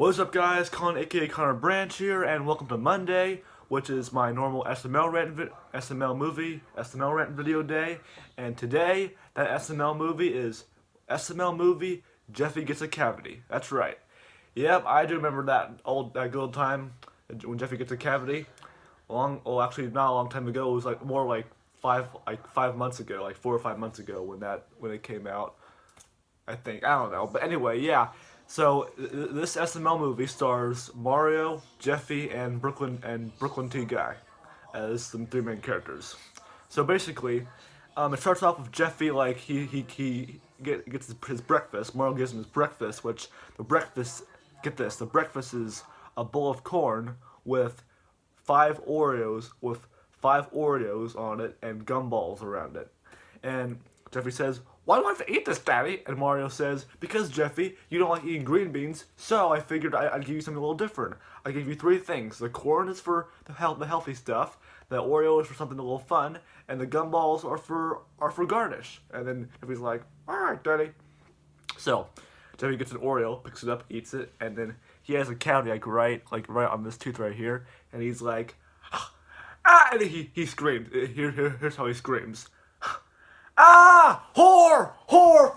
What's up, guys? Colin, aka Connor Branch here, and welcome to Monday, which is my normal SML movie, SML rant video day. And today, that SML movie is SML movie. Jeffy gets a cavity. That's right. Yep, I do remember that good old time when Jeffy gets a cavity. Actually, not a long time ago. It was more like 5 months ago, like 4 or 5 months ago when it came out. I think, I don't know, but anyway, yeah. So this SML movie stars Mario, Jeffy, and Brooklyn T Guy as the three main characters. So basically, it starts off with Jeffy like he gets his breakfast. Mario gives him his breakfast, which the breakfast, get this, the breakfast is a bowl of corn with five Oreos on it and gumballs around it. And Jeffy says, "Why do I have to eat this, Daddy?" And Mario says, "Because, Jeffy, you don't like eating green beans, so I figured I'd give you something a little different. I gave you three things. The corn is for the healthy stuff, the Oreo is for something a little fun, and the gumballs are for garnish." And then Jeffy's like, "All right, Daddy." So Jeffy gets an Oreo, picks it up, eats it, and then he has a cavity right on this tooth right here, and he's like, "Ah!" And he screams. Here's how he screams. "Ah! Whore!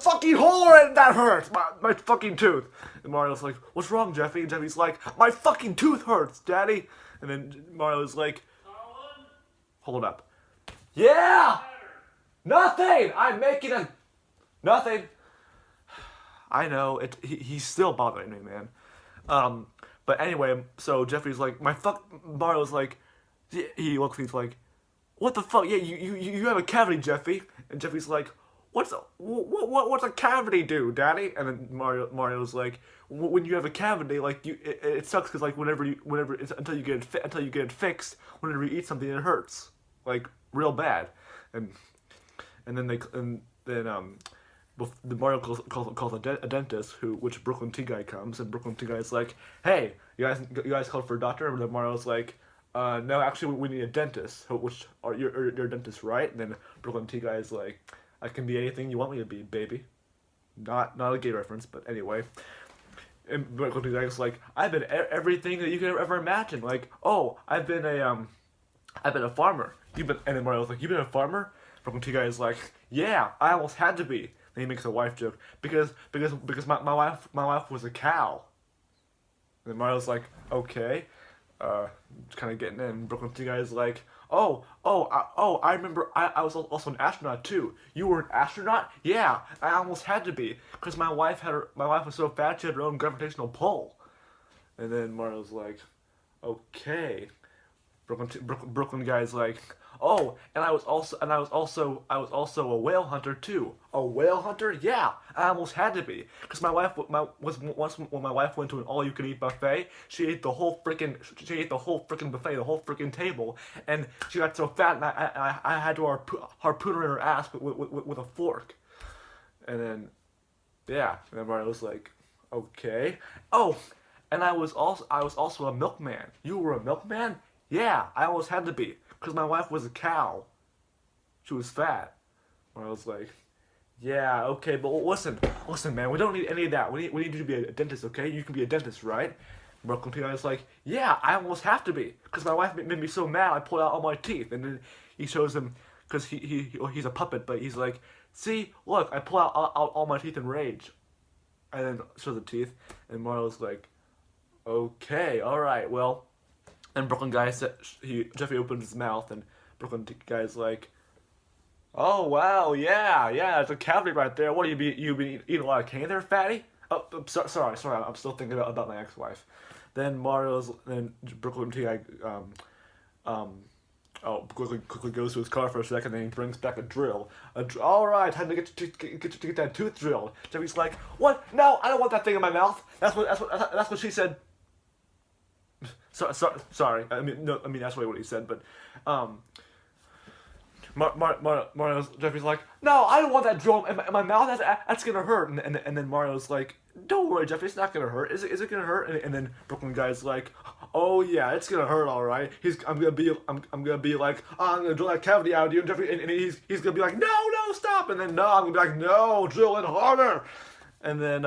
Fucking whore! And that hurts! My fucking tooth!" And Mario's like, "What's wrong, Jeffy?" And Jeffy's like, "My fucking tooth hurts, Daddy!" And then Mario's like, "Hold up. Yeah! Nothing! I'm making a... Nothing." I know, he's still bothering me, man. But anyway, so Jeffy's like, Mario's like, he looks, he's like, "What the fuck? Yeah, you have a cavity, Jeffy." And Jeffy's like, what's a cavity do, Daddy?" And then Mario's like, "When you have a cavity, like it sucks because like until you get it fixed, whenever you eat something, it hurts like real bad." And then the Mario calls a dentist, which Brooklyn T Guy comes, and Brooklyn T Guy's like, "Hey, you guys called for a doctor?" And then Mario's like, "No, actually, we need a dentist." You're a dentist, right?" And then Brooklyn T Guy is like, "I can be anything you want me to be, baby." Not a gay reference, but anyway. And Brooklyn T Guy is like, "I've been everything that you could ever imagine. Like, oh, I've been a farmer. And then Mario's like, "You've been a farmer?" Brooklyn T Guy is like, "Yeah, I almost had to be." Then he makes a wife joke because my wife was a cow. And then Mario's like, "Okay." Kind of getting in. Brooklyn T Guy is like, I remember I was also an astronaut too. You were an astronaut? Yeah, I almost had to be because my wife was so fat she had her own gravitational pull." And then Mario's like, "Okay." Brooklyn Guy's like, "Oh, and I was also a whale hunter too." "A whale hunter? Yeah, I almost had to be because once when my wife went to an all-you-can-eat buffet, she ate the whole freaking buffet, the whole freaking table, and she got so fat, and I had to harpoon her in her ass with a fork." And then, yeah, and then Mario was like, "Okay." "Oh, and I was also a milkman." "You were a milkman?" "Yeah, I almost had to be because my wife was a cow. She was fat." I was like, "Yeah, okay, but listen, man, we don't need any of that. We need you to be a dentist, okay? You can be a dentist, right?" Brooklyn T Guy's like, "Yeah, I almost have to be because my wife made me so mad I pulled out all my teeth." And then he shows him because he's a puppet, but he's like, "See, look, I pull out all my teeth in rage." And then shows the teeth, and Mario's like, "Okay, all right, well." And Jeffy opens his mouth, and Brooklyn Guy's like, "Oh wow, yeah, it's a cavity right there. What, you been eating a lot of candy there, fatty?" "Oh, sorry, I'm still thinking about my ex-wife." Then Brooklyn T Guy quickly goes to his car for a second, then he brings back a drill. "All right, time to get that tooth drilled." Jeffy's like, "What? No, I don't want that thing in my mouth. That's what she said." Sorry. I mean, no. I mean, that's really what he said. But, Jeffy's like, "No, I don't want that drill in my mouth. That's gonna hurt." And then Mario's like, "Don't worry, Jeffy. It's not gonna hurt. Is it gonna hurt?" And then Brooklyn Guy's like, "Oh yeah, it's gonna hurt, all right. I'm gonna be like, oh, I'm gonna drill that cavity out of you." And Jeffy, and he's gonna be like, "No, stop." And then no, I'm gonna be like, "No, drill it harder." And then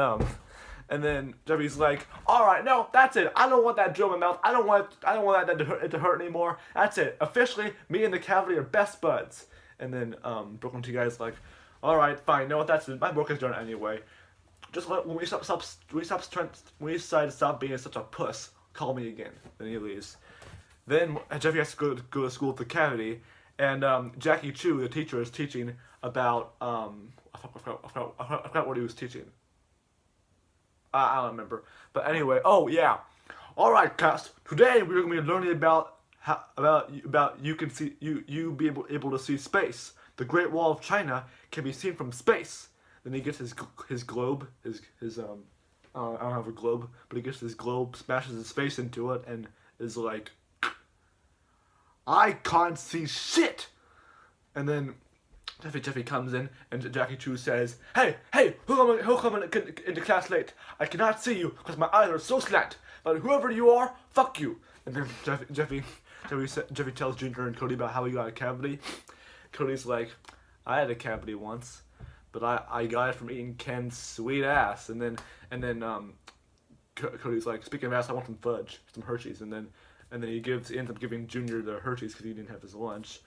And then Jeffy's like, all right, no, that's it. I don't want that drill in my mouth. I don't want it to hurt anymore. That's it. Officially, me and the cavity are best buds. And then Brooklyn T guy's like, all right, fine. No, that's it. My work is done anyway. Just when we decide to stop being such a puss, call me again. Then he leaves. Then Jeffy has to go to school with the cavity, and Jackie Chu, the teacher, is teaching about I forgot what he was teaching. I don't remember. But anyway, oh yeah. All right, class. Today we're going to be learning about you be able to see space. The Great Wall of China can be seen from space. Then he gets his globe, his I don't have a globe, but he gets his globe, smashes his face into it, and is like, I can't see shit. And then Jeffy comes in, and Jackie Chu says, Hey, who come into class late? I cannot see you because my eyes are so slant. But whoever you are, fuck you. And then Jeffy tells Junior and Cody about how he got a cavity. Cody's like, I had a cavity once, but I got it from eating Ken's sweet ass. And then Cody's like, speaking of ass, I want some fudge, some Hershey's. And then he ends up giving Junior the Hershey's because he didn't have his lunch.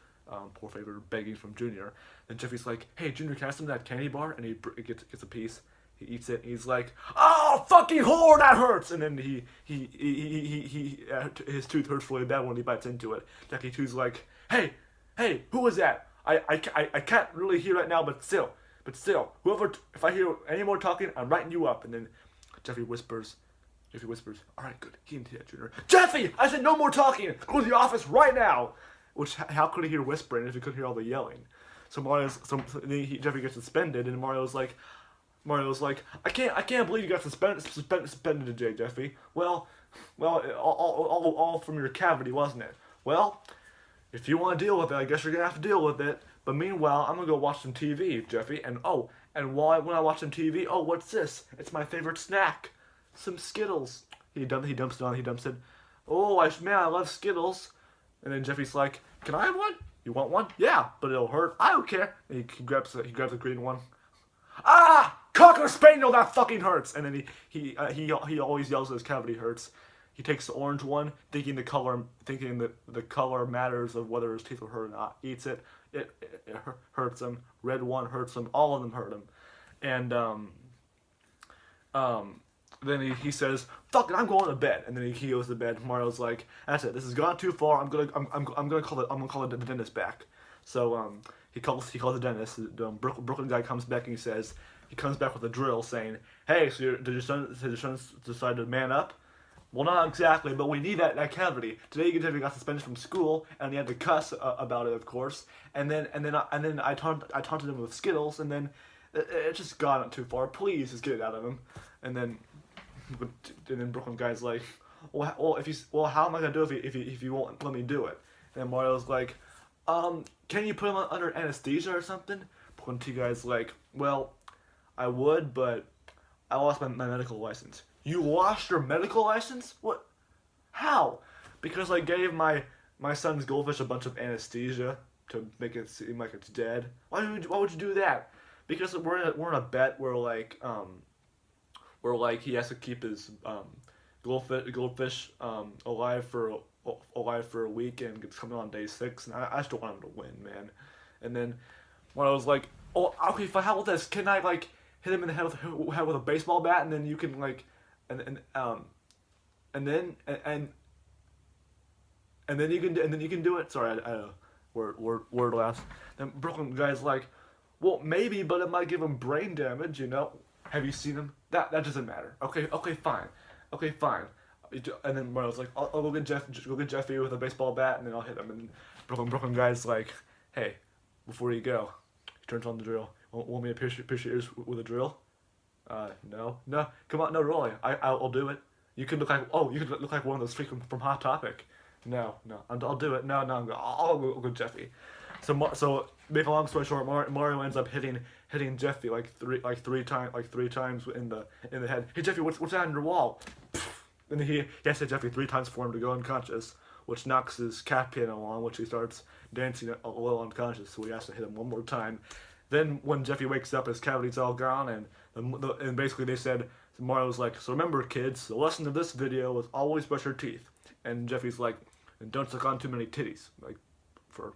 Poor favor begging from Junior. Then Jeffy's like, hey, Junior, can I have some of that candy bar? And he gets a piece. He eats it, and he's like, oh, fucking whore, that hurts! And then his tooth hurts really bad when he bites into it. Jackie Chu's like, hey, who was that? I can't really hear right now, but still, whoever, if I hear any more talking, I'm writing you up. And then Jeffy whispers, all right, good, he didn't hear that, Junior. Jeffy, I said no more talking, go to the office right now! Which, how could he hear whispering if he couldn't hear all the yelling? So Jeffy gets suspended, and Mario's like, I can't believe you got suspended today, Jeffy. Well, all from your cavity, wasn't it? Well, if you want to deal with it, I guess you're gonna have to deal with it. But meanwhile, I'm gonna go watch some TV, Jeffy. And when I watch some TV, what's this? It's my favorite snack, some Skittles. He dumps it. Oh, man, I love Skittles. And then Jeffy's like, can I have one? You want one? Yeah, but it'll hurt. I don't care. And he grabs the green one. Ah! Cocker Spaniel, that fucking hurts! And then he always yells that his cavity hurts. He takes the orange one, thinking the color matters of whether his teeth will hurt or not. Eats it. It hurts him. Red one hurts him. All of them hurt him. And then he says, "Fuck it, I'm going to bed." And then he goes to bed. Mario's like, "That's it. This has gone too far. I'm gonna call the dentist back." So he calls the dentist. The Brooklyn guy comes back and he comes back with a drill saying, "Hey, so did your son decide to man up?" Well, not exactly, but we need that cavity. Today, Jeffy got suspended from school, and he had to cuss about it, of course. And then I taunted him with Skittles, and then it just got too far. Please, just get it out of him. And then Brooklyn guy's like, how am I gonna do it if you won't let me do it? And then Mario's like, can you put him under anesthesia or something? Brooklyn T guy's like, well, I would, but I lost my medical license. You lost your medical license? What? How? Because I gave my son's goldfish a bunch of anesthesia to make it seem like it's dead. Why would you do that? Because we're in a bet where he has to keep his goldfish alive for a week, and it's coming on day 6, and I just don't want him to win, man. And then when I was like, oh, okay, fine, how about this? Can I hit him in the head with a baseball bat, and then you can and then you can do it. Sorry, I word last. Then Brooklyn guy's like, well, maybe, but it might give him brain damage, you know. Have you seen him? That doesn't matter. Okay, fine. And then Mario's like, I'll go get Jeffy with a baseball bat, and then I'll hit him. And Brooklyn guy's like, hey, before you go, he turns on the drill. Want me to pierce your ears with a drill? No, come on, no, really, I'll do it. You could look like one of those freaks from Hot Topic. No, I'll do it. No, I'll go Jeffy. So make a long story short, Mario ends up hitting Jeffy three times in the head. Hey Jeffy, what's that on your wall? And he has to hit Jeffy 3 times for him to go unconscious, which knocks his cat piano on, which he starts dancing a little unconscious. So he has to hit him one more time. Then when Jeffy wakes up, his cavity's all gone, and basically they said So Mario was like, so remember kids, the lesson of this video is always brush your teeth. And Jeffy's like, and don't suck on too many titties, like, for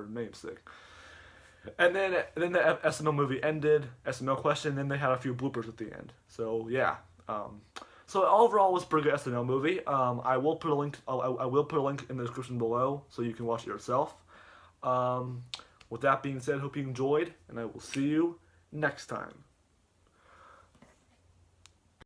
name's sake. And then the SML movie ended, SML question, then they had a few bloopers at the end. So yeah. So overall, it was a pretty good SML movie. I will put a link. I will put a link in the description below so you can watch it yourself. With that being said, hope you enjoyed, and I will see you next time.